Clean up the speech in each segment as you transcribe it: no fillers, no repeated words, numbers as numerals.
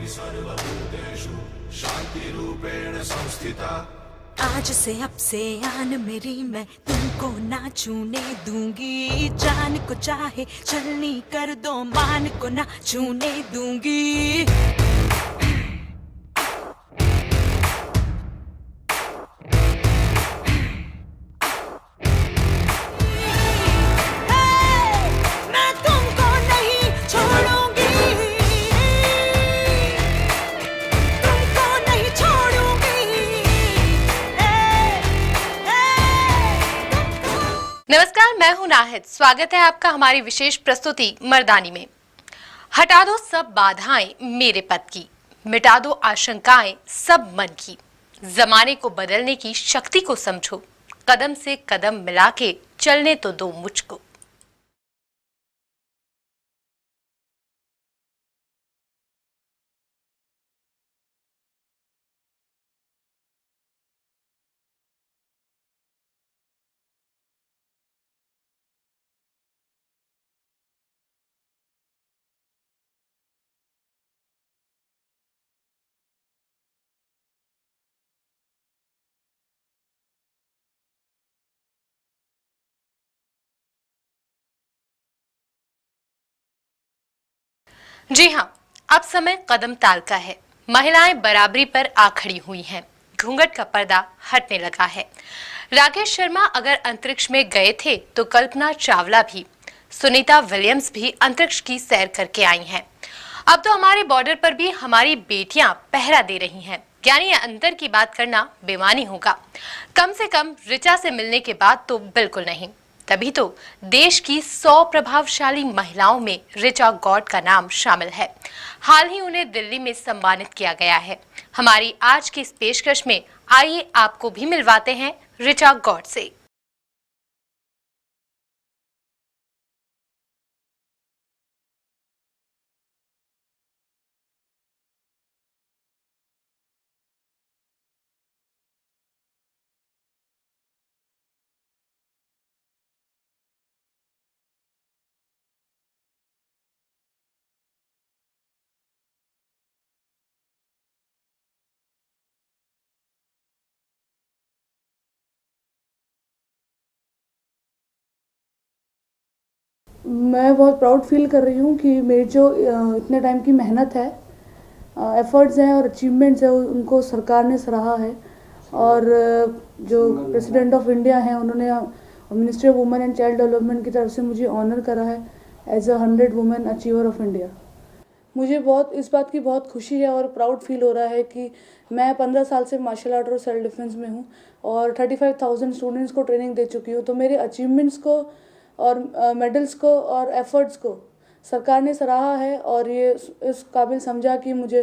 सर्वभूतेषु शान्तिरूपेण संस्थिता। आज से अब से आन मेरी मैं तुमको ना छूने दूंगी। जान को चाहे चलनी कर दो, मान को ना छूने दूंगी। मैं तुमको नहीं छोड़ूंगी, तुमको नहीं छोड़ूंगी। नमस्कार, मैं हूं नाहिद। स्वागत है आपका हमारी विशेष प्रस्तुति मर्दानी में। हटा दो सब बाधाएं मेरे पद की, मिटा दो आशंकाएं सब मन की। जमाने को बदलने की शक्ति को समझो, कदम से कदम मिला के चलने तो दो मुझको। जी हाँ, अब समय कदम ताल का है। महिलाएं बराबरी पर आ खड़ी हुई हैं। घूंघट का पर्दा हटने लगा है। राकेश शर्मा अगर अंतरिक्ष में गए थे तो कल्पना चावला भी, सुनीता विलियम्स भी अंतरिक्ष की सैर करके आई हैं। अब तो हमारे बॉर्डर पर भी हमारी बेटियां पहरा दे रही हैं। यानी अंतर की बात करना बेमानी होगा। कम से कम ऋचा से मिलने के बाद तो बिल्कुल नहीं। तभी तो देश की 100 प्रभावशाली महिलाओं में ऋचा गॉड का नाम शामिल है। हाल ही उन्हें दिल्ली में सम्मानित किया गया है। हमारी आज की इस पेशकश में आइए आपको भी मिलवाते हैं ऋचा गॉड से। मैं बहुत प्राउड फील कर रही हूँ कि मेरी जो इतने टाइम की मेहनत है, एफर्ट्स हैं और अचीवमेंट्स हैं, उनको सरकार ने सराहा है। और जो प्रेसिडेंट ऑफ इंडिया हैं, उन्होंने ministry of women and child development की तरफ से मुझे ऑनर करा है as a 100 women achiever of India. मुझे बहुत इस बात की बहुत खुशी है और प्राउड फील हो रहा है कि मैं 15 साल से मार्शल आर्ट और सेल्फ डिफेंस में हूँ और 35,000 स्टूडेंट्स को ट्रेनिंग दे चुकी हूँ। तो मेरे अचीवमेंट्स को और मेडल्स को और एफर्ट्स को सरकार ने सराहा है और ये इस काबिल समझा कि मुझे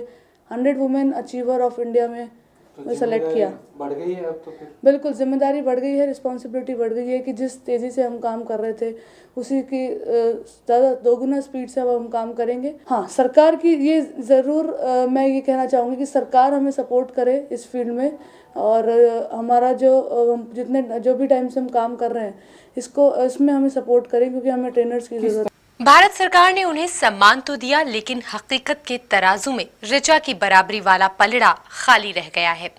100 वुमेन अचीवर ऑफ इंडिया में सेलेक्ट किया। बढ़ गई है अब तो फिर? बिल्कुल, जिम्मेदारी बढ़ गई है, रिस्पॉन्सिबिलिटी बढ़ गई है कि जिस तेज़ी से हम काम कर रहे थे उसी की ज़्यादा दोगुना स्पीड से अब हम काम करेंगे। हाँ, सरकार की ये ज़रूर मैं ये कहना चाहूँगी कि सरकार हमें सपोर्ट करे इस फील्ड में और हमारा जो भी टाइम से हम काम कर रहे हैं इसमें हमें सपोर्ट करें क्योंकि हमें ट्रेनर्स की ज़रूरत है। भारत सरकार ने उन्हें सम्मान तो दिया, लेकिन हकीकत के तराजू में ऋचा की बराबरी वाला पलड़ा खाली रह गया है।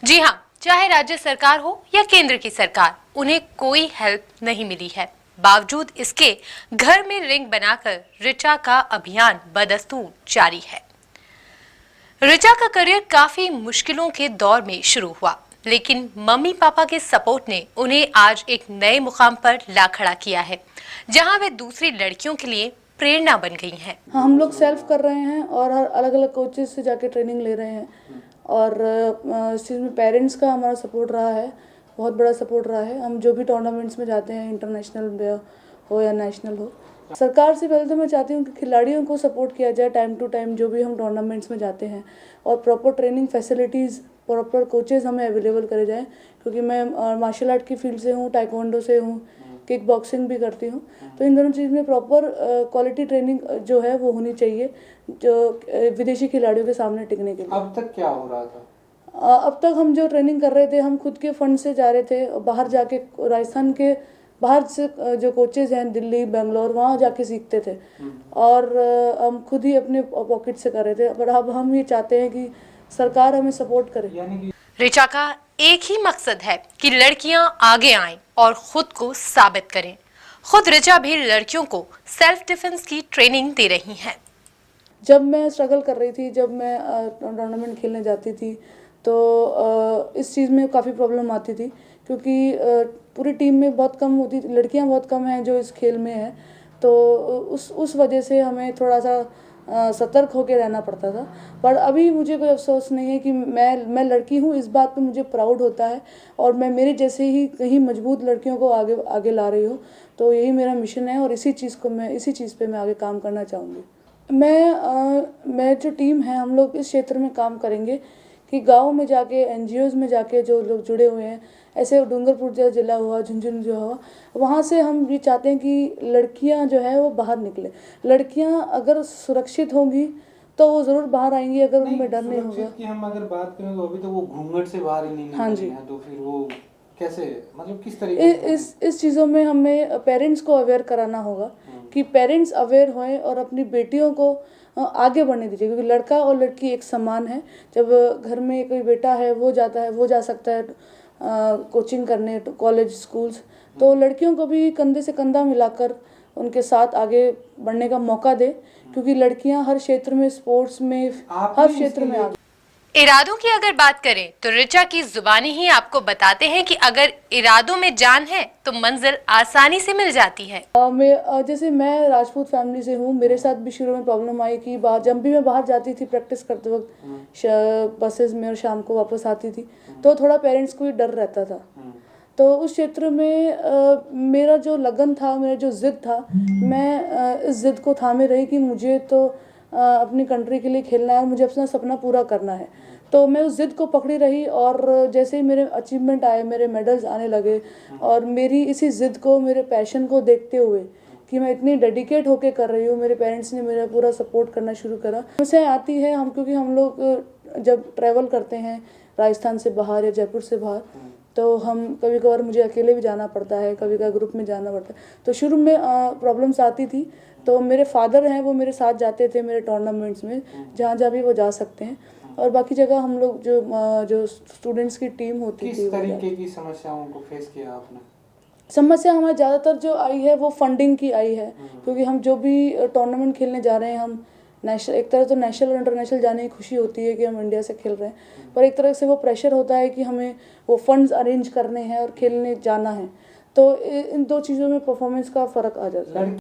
जी हाँ, चाहे राज्य सरकार हो या केंद्र की सरकार, उन्हें कोई हेल्प नहीं मिली है। बावजूद इसके घर में रिंग बनाकर ऋचा का अभियान बदस्तूर जारी है। ऋचा का करियर काफी मुश्किलों के दौर में शुरू हुआ, लेकिन मम्मी पापा के सपोर्ट ने उन्हें आज एक नए मुकाम पर ला खड़ा किया है, जहां वे दूसरी लड़कियों के लिए प्रेरणा बन गई हैं। हाँ, हम लोग सेल्फ कर रहे हैं और हर अलग अलग कोचेस से जाके ट्रेनिंग ले रहे हैं और इस चीज़ में पेरेंट्स का हमारा सपोर्ट रहा है, बहुत बड़ा सपोर्ट रहा है। हम जो भी टूर्नामेंट्स में जाते हैं, इंटरनेशनल हो या नेशनल हो, सरकार से पहले तो मैं चाहती हूँ कि खिलाड़ियों को सपोर्ट किया जाए टाइम टू टाइम जो भी हम टूर्नामेंट्स में जाते हैं और proper training facilities, proper coaches हमें अवेलेबल करे जाएँ। क्योंकि मैं मार्शल आर्ट की फील्ड से हूँ, टाइकोंडो से हूँ, किक बॉक्सिंग भी करती हूँ, तो इन दोनों चीज़ में प्रॉपर क्वालिटी ट्रेनिंग जो है वो होनी चाहिए जो विदेशी खिलाड़ियों के सामने टिकने के लिए। अब तक क्या हो रहा था? अब तक हम जो ट्रेनिंग कर रहे थे, हम खुद के फंड से जा रहे थे, बाहर जाके राजस्थान के बाहर से जो कोचेज़ हैं दिल्ली बेंगलोर वहाँ जाके सीखते थे और हम खुद ही अपने पॉकेट से कर रहे थे। पर अब हम ये चाहते हैं कि सरकार हमें सपोर्ट करे। यानी कि ऋचा का एक ही मकसद है कि लड़कियां आगे आएं और खुद को साबित करें। खुद ऋचा भी लड़कियों को सेल्फ डिफेंस की ट्रेनिंग दे रही हैं। जब मैं स्ट्रगल कर रही थी, जब मैं टूर्नामेंट खेलने जाती थी तो इस चीज़ में काफ़ी प्रॉब्लम आती थी क्योंकि पूरी टीम में बहुत कम होती, लड़कियां बहुत कम हैं जो इस खेल में हैं। तो उस वजह से हमें थोड़ा सा सतर्क होकर रहना पड़ता था। पर अभी मुझे कोई अफसोस नहीं है कि मैं लड़की हूँ, इस बात पे मुझे प्राउड होता है और मैं मेरे जैसे ही कहीं मजबूत लड़कियों को आगे आगे ला रही हूँ। तो यही मेरा मिशन है और इसी चीज़ पे मैं आगे काम करना चाहूँगी। मैं जो टीम है हम लोग इस क्षेत्र में काम करेंगे कि गाँव में जाके एनजीओज़ में जाके जो लोग जुड़े हुए हैं, ऐसे डूंगरपुर जो जिला हुआ, झुंझुनू जो हुआ, वहाँ से हम ये चाहते हैं कि लड़कियाँ जो है वो बाहर निकले। लड़कियाँ अगर सुरक्षित होंगी तो वो ज़रूर बाहर आएंगी, अगर उनमें डर नहीं होगा। सुरक्षित की हम अगर बात करें तो अभी तो वो घूंघट से बाहर ही नहीं निकल हाँ रही जी। हैं, तो फिर वो कैसे, मतलब किस तरीके से इस चीज़ों में हमें पेरेंट्स को अवेयर कराना होगा कि पेरेंट्स अवेयर होएं और अपनी बेटियों को आगे बढ़ने दीजिए, क्योंकि लड़का और लड़की एक समान है। जब घर में कोई बेटा है वो जा सकता है कोचिंग करने, कॉलेज, स्कूल्स, तो लड़कियों को भी कंधे से कंधा मिलाकर उनके साथ आगे बढ़ने का मौका दे, क्योंकि लड़कियां हर क्षेत्र में, स्पोर्ट्स में, हर क्षेत्र में आगे। इरादों की अगर बात करें तो ऋचा की जुबानी ही आपको बताते हैं कि अगर इरादों में जान है तो मंजिल आसानी से मिल जाती है। जैसे मैं राजपूत फैमिली से हूँ, मेरे साथ भी शुरू में प्रॉब्लम आई कि जब भी मैं बाहर जाती थी प्रैक्टिस करते वक्त बसेस में और शाम को वापस आती थी तो थोड़ा पेरेंट्स को भी डर रहता था। तो उस क्षेत्र में मेरा जो लगन था, मेरा जो ज़िद था, मैं इस ज़िद को थामे रही कि मुझे तो अपनी कंट्री के लिए खेलना है और मुझे अपना सपना पूरा करना है। तो मैं उस ज़िद को पकड़ी रही और जैसे ही मेरे अचीवमेंट आए, मेरे मेडल्स आने लगे और मेरी इसी ज़िद को, मेरे पैशन को देखते हुए कि मैं इतनी डेडिकेट होके कर रही हूँ, मेरे पेरेंट्स ने मेरा पूरा सपोर्ट करना शुरू करा। समस्या आती है क्योंकि हम लोग जब ट्रैवल करते हैं राजस्थान से बाहर या जयपुर से बाहर, तो हम कभी कभार मुझे अकेले भी जाना पड़ता है, कभी कभार ग्रुप में जाना पड़ता है। तो शुरू में प्रॉब्लम्स आती थी, तो मेरे फादर हैं वो मेरे साथ जाते थे मेरे टूर्नामेंट्स में, जहाँ भी वो जा सकते हैं, और बाकी जगह हम लोग जो स्टूडेंट्स की टीम होती थी। किस तरीके की समस्याओं को फेस किया आपने? समस्या हमारे ज़्यादातर जो आई है वो फंडिंग की आई है, क्योंकि हम जो भी टूर्नामेंट खेलने जा रहे हैं, हम नेशनल, एक तरह तो नेशनल और इंटरनेशनल जाने की खुशी होती है कि हम इंडिया से खेल रहे हैं, पर एक तरह से वो प्रेशर होता है कि हमें वो फंड्स अरेंज करने हैं और खेलने जाना है। तो इन दो चीज़ों में परफॉर्मेंस का फ़र्क आ जाता है।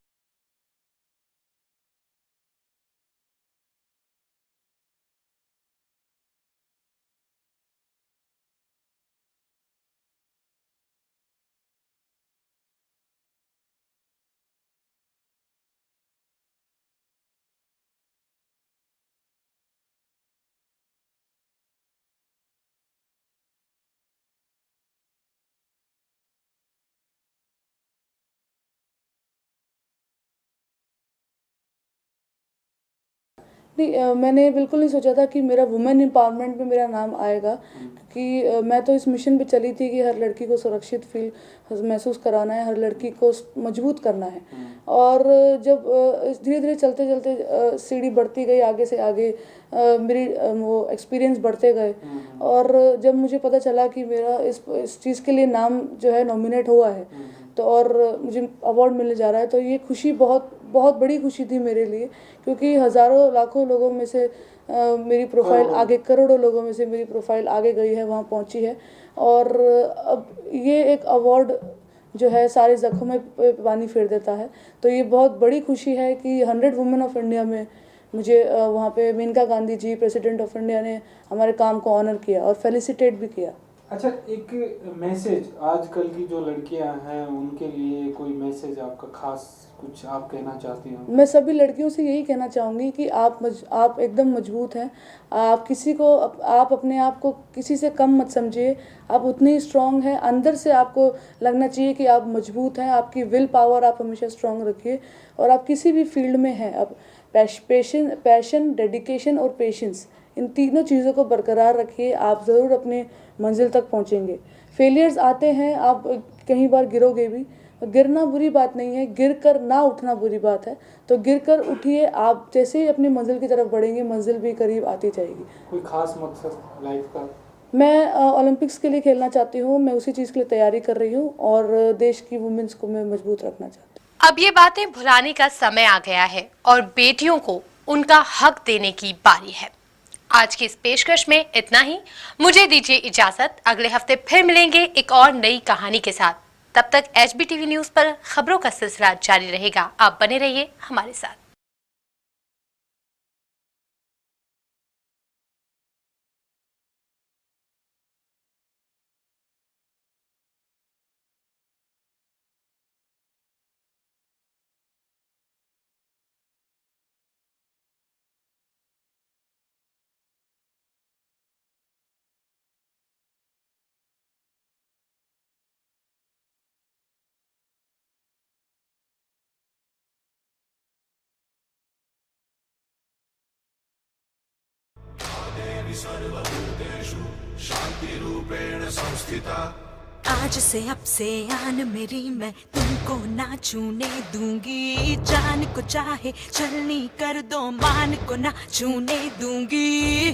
नहीं, मैंने बिल्कुल नहीं सोचा था कि मेरा वुमेन एम्पावरमेंट में मेरा नाम आएगा, क्योंकि मैं तो इस मिशन पे चली थी कि हर लड़की को सुरक्षित फील महसूस कराना है, हर लड़की को मजबूत करना है। और जब धीरे धीरे चलते चलते सीढ़ी बढ़ती गई आगे से आगे, मेरी वो एक्सपीरियंस बढ़ते गए, और जब मुझे पता चला कि मेरा इस चीज़ के लिए नाम जो है नॉमिनेट हुआ है, तो और मुझे अवार्ड मिलने जा रहा है, तो ये खुशी बहुत बहुत बड़ी खुशी थी मेरे लिए, क्योंकि हज़ारों लाखों लोगों में से मेरी प्रोफाइल आगे, करोड़ों लोगों में से मेरी प्रोफाइल आगे गई है, वहाँ पहुँची है। और अब ये एक अवार्ड जो है सारे ज़ख्मों में पानी फेर देता है, तो ये बहुत बड़ी खुशी है कि 100 वुमेन ऑफ इंडिया में मुझे वहाँ पे Maneka Gandhi ji, president of India ने हमारे काम को ऑनर किया और फेलिसिटेट भी किया। अच्छा, एक मैसेज आजकल की जो लड़कियां हैं उनके लिए कोई मैसेज आपका खास कुछ आप कहना चाहती हो? मैं सभी लड़कियों से यही कहना चाहूँगी कि आप एकदम मजबूत हैं। आप अपने आप को किसी से कम मत समझिए, आप उतने ही स्ट्रॉन्ग हैं। अंदर से आपको लगना चाहिए कि आप मजबूत हैं, आपकी विल पावर आप हमेशा स्ट्रॉन्ग रखिए, और आप किसी भी फील्ड में हैं, अब पैशन, डेडिकेशन और पेशेंस, इन तीनों चीज़ों को बरकरार रखिए, आप ज़रूर अपने मंजिल तक पहुँचेंगे। फेलियर्स आते हैं, आप कई बार गिरोगे भी, गिरना बुरी बात नहीं है, गिर कर ना उठना बुरी बात है। तो गिर कर उठिए, आप जैसे ही अपनी मंजिल की तरफ बढ़ेंगे मंजिल भी करीब आती जाएगी। कोई खास मकसद लाइफ का? मैं ओलंपिक्स के लिए खेलना चाहती हूँ, मैं उसी चीज़ के लिए तैयारी कर रही हूँ और देश की वुमेन्स को मैं मजबूत रखना चाहती हूँ। अब ये बातें भुलाने का समय आ गया है और बेटियों को उनका हक देने की बारी है। आज की इस पेशकश में इतना ही। मुझे दीजिए इजाजत, अगले हफ्ते फिर मिलेंगे एक और नई कहानी के साथ। तब तक HBTV न्यूज पर खबरों का सिलसिला जारी रहेगा। आप बने रहिए हमारे साथ। सर्वभूतेषु शान्तिरूपेण संस्थिता। आज से अब से आन मेरी मैं तुमको ना छूने दूंगी। जान को चाहे चलनी कर दो, मान को ना छूने दूंगी।